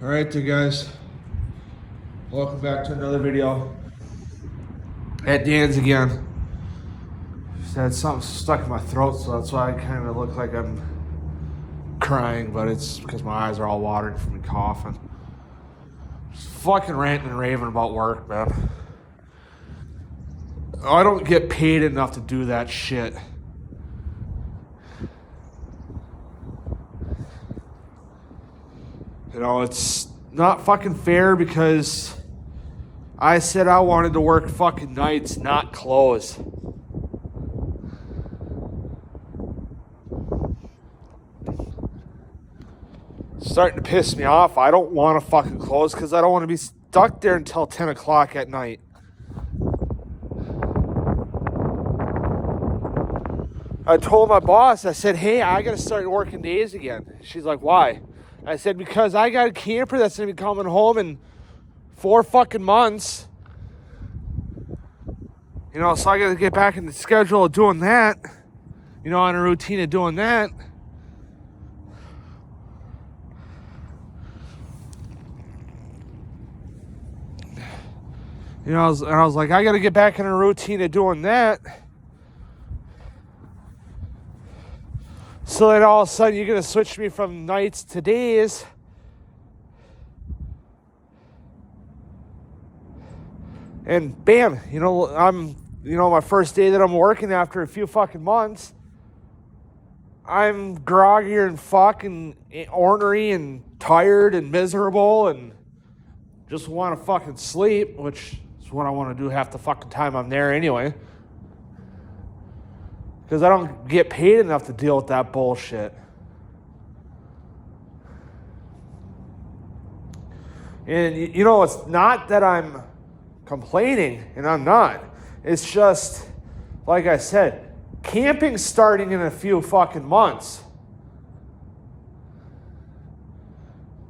Alright there guys, welcome back to another video at Danz again. Just had something stuck in my throat, so that's why I kind of look like I'm crying, but it's because my eyes are all watering from me coughing. Just fucking ranting and raving about work, man. I don't get paid enough to do that shit. You know, it's not fucking fair because I said I wanted to work fucking nights, not close. It's starting to piss me off. I don't want to fucking close because I don't want to be stuck there until 10 o'clock at night. I told my boss, I said, hey, I got to start working days again. She's like, why? I said, because I got a camper that's going to be coming home in 4 fucking months. You know, so I got to get back in the schedule of doing that. You know, on a routine of doing that. You know, I was like, I got to get back in a routine of doing that. So then all of a sudden you're going to switch me from nights to days. And bam, my first day that I'm working after a few fucking months, I'm groggy and fucking ornery and tired and miserable and just want to fucking sleep, which is what I want to do half the fucking time I'm there anyway. Because I don't get paid enough to deal with that bullshit. And, you know, it's not that I'm complaining, and I'm not. It's just, like I said, camping's starting in a few fucking months.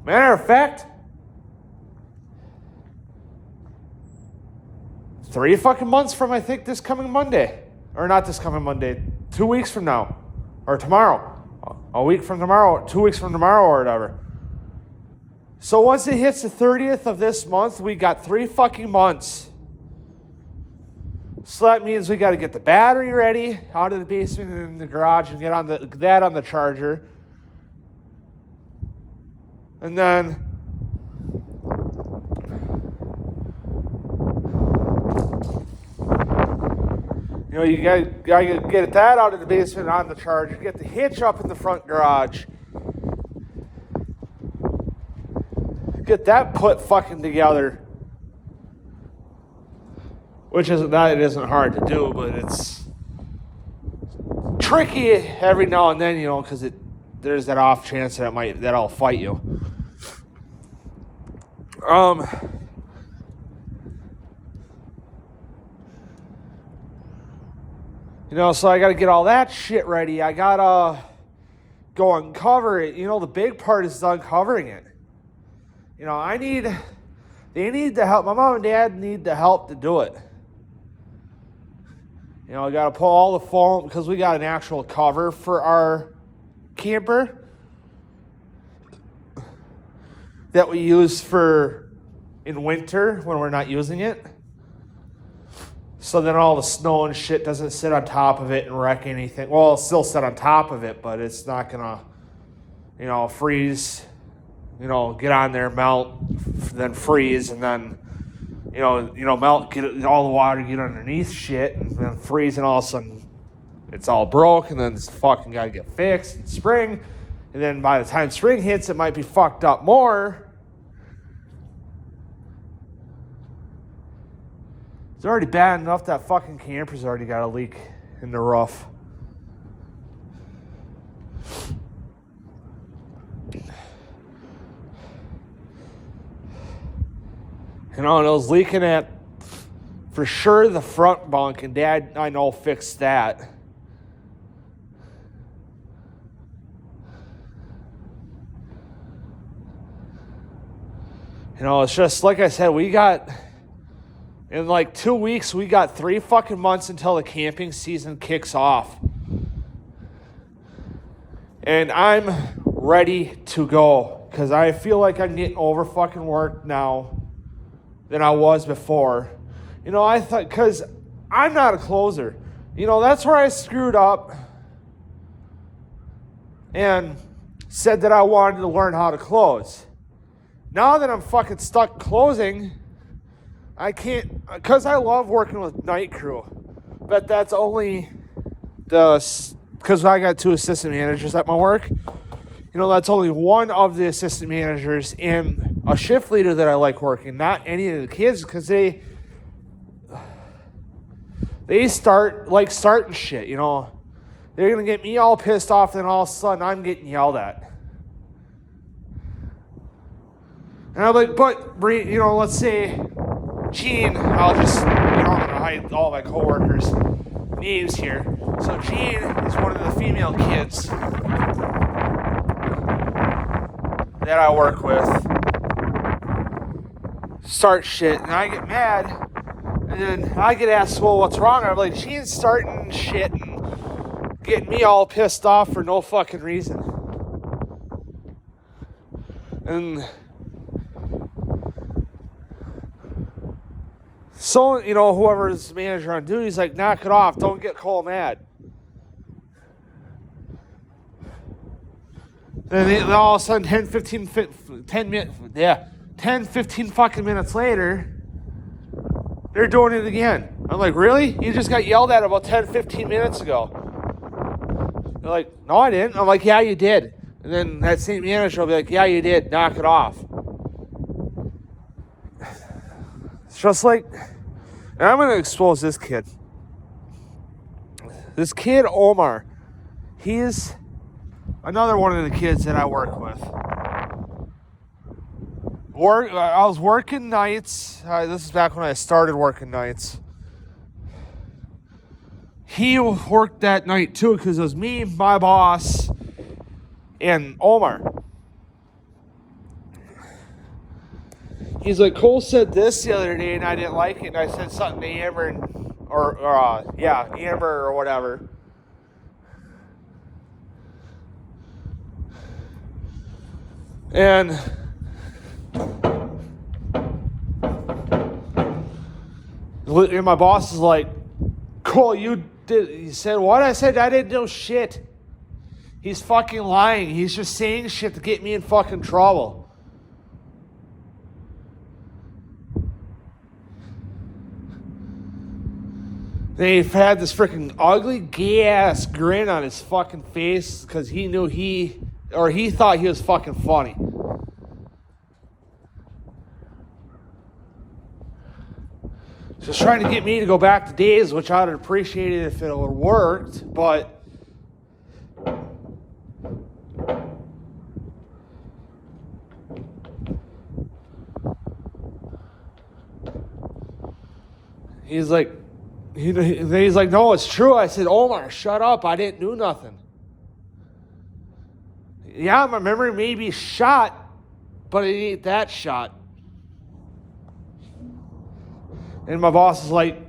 Matter of fact, 3 fucking months from, I think, this coming Monday. Or not this coming Monday, 2 weeks from now. Or tomorrow. A week from tomorrow, 2 weeks from tomorrow or whatever. So once it hits the 30th of this month, we got 3 fucking months. So that means we got to get the battery ready out of the basement and in the garage and get on that on the charger. And then you know, you gotta get that out of the basement on the charger, get the hitch up in the front garage, get that put fucking together, which isn't hard to do, but it's tricky every now and then, you know, because there's that off chance that I'll fight you. You know, so I got to get all that shit ready. I got to go uncover it. You know, the big part is uncovering it. You know, they need the help. My mom and dad need the help to do it. You know, I got to pull all the foam because we got an actual cover for our camper that we use in winter when we're not using it. So then all the snow and shit doesn't sit on top of it and wreck anything. Well, it'll still sit on top of it, but it's not going to, you know, freeze, you know, get on there, melt, then freeze, and then, you know, melt, get all the water, get underneath shit, and then freeze, and all of a sudden it's all broke, and then it's fucking got to get fixed in spring. And then by the time spring hits, it might be fucked up more. It's already bad enough that fucking camper's already got a leak in the roof. You know, and it was leaking at, for sure, the front bunk, and Dad, I know, fixed that. You know, it's just, like I said, in like 2 weeks, we got 3 fucking months until the camping season kicks off. And I'm ready to go. because I feel like I'm getting over fucking work now than I was before. You know, I thought, because I'm not a closer. You know, that's where I screwed up and said that I wanted to learn how to close. Now that I'm fucking stuck closing, I can't, because I love working with night crew, but that's only because I got 2 assistant managers at my work. You know, that's only one of the assistant managers and a shift leader that I like working, not any of the kids, because they start like starting shit, you know. They're going to get me all pissed off, then all of a sudden I'm getting yelled at. And I'm like, but, you know, let's say Gene, I'll just, you know, I'm going to hide all my coworkers' names here. So Gene is one of the female kids that I work with. Start shit, and I get mad, and then I get asked, well, what's wrong? I'm like, Gene's starting shit and getting me all pissed off for no fucking reason. And so, you know, whoever's manager on duty is like, knock it off. Don't get Cole mad. Then all of a sudden, 10, 15 fucking minutes later, they're doing it again. I'm like, really? You just got yelled at about 10, 15 minutes ago. They're like, no, I didn't. I'm like, yeah, you did. And then that same manager will be like, yeah, you did. Knock it off. It's just like, and I'm going to expose this kid. This kid, Omar, he's another one of the kids that I work with. I was working nights. This is back when I started working nights. He worked that night too because it was me, my boss, and Omar. He's like, Cole said this the other day and I didn't like it. And I said something to Amber, Amber or whatever. And my boss is like, Cole, you did. He said, what? I said, I didn't know shit. He's fucking lying. He's just saying shit to get me in fucking trouble. They had this freaking ugly, gay-ass grin on his fucking face because he knew he thought he was fucking funny. Just trying to get me to go back to days, which I would have appreciated if it would have worked, but he's like, no, it's true. I said, Omar, shut up. I didn't do nothing. Yeah, my memory may be shot, but it ain't that shot. And my boss is like,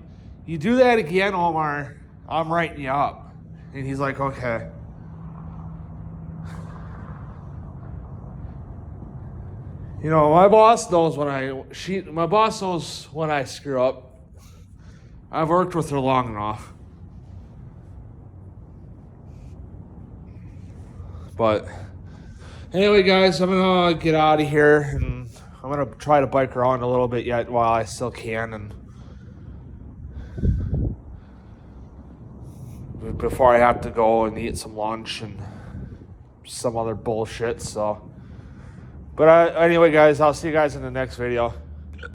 you do that again, Omar, I'm writing you up. And he's like, okay. You know, my boss knows when I screw up. I've worked with her long enough. But anyway, guys, I'm going to get out of here, and I'm going to try to bike around a little bit yet while I still can, and before I have to go and eat some lunch and some other bullshit. So, but anyway, guys, I'll see you guys in the next video.